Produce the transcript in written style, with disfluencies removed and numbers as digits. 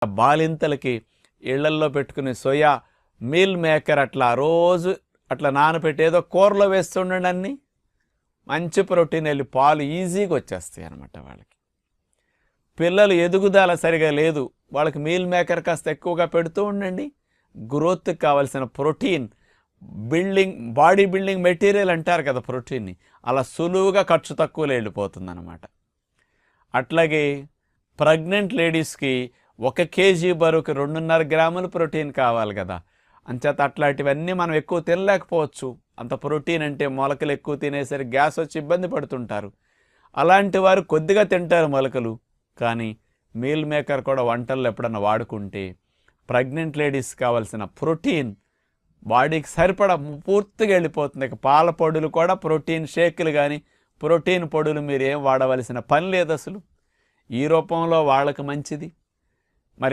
బాలింతలకి ఇళ్లల్లో పెట్టుకునే soya meal maker అట్లా రోజు అట్లా నానపెట్టి ఏదో కూరలో వేస్తుండండి, అన్నీ మంచి ప్రోటీన్ వెళ్ళి పాలు ఈజీగా వచ్చేస్తాయి అన్నమాట వాళ్ళకి. పిల్లలు ఎదుగుదల సరిగా లేదు, వాళ్ళకి మీల్ మేకర్ కాస్త ఎక్కువగా పెడుతూ ఉండండి. గ్రోత్కి కావాల్సిన ప్రోటీన్, బాడీ బిల్డింగ్ మెటీరియల్ అంటారు కదా ప్రోటీన్ని, అలా సులువుగా ఖర్చు తక్కువలో వెళ్ళిపోతుంది అన్నమాట. అట్లాగే ప్రెగ్నెంట్ లేడీస్కి 1 కేజీ బరువుకి 2.5 గ్రాములు ప్రోటీన్ కావాలి కదా. అంచేత అట్లాంటివన్నీ మనం ఎక్కువ తినలేకపోవచ్చు. అంత ప్రోటీన్ అంటే మొలకలు ఎక్కువ తినేసరికి గ్యాస్ వచ్చి ఇబ్బంది పడుతుంటారు. అలాంటి వారు కొద్దిగా తింటారు మొలకలు. కానీ మీల్ మేకర్ కూడా వంటల్లో ఎప్పుడన్నా వాడుకుంటే ప్రెగ్నెంట్ లేడీస్ కావాల్సిన ప్రోటీన్ బాడీకి సరిపడా పూర్తిగా వెళ్ళిపోతుంది. ఇక పాల పొడులు కూడా ప్రోటీన్ షేకులు కానీ ప్రోటీన్ పొడులు మీరు ఏం వాడవలసిన పని లేదు అసలు. ఈ రూపంలో వాళ్ళకి మంచిది.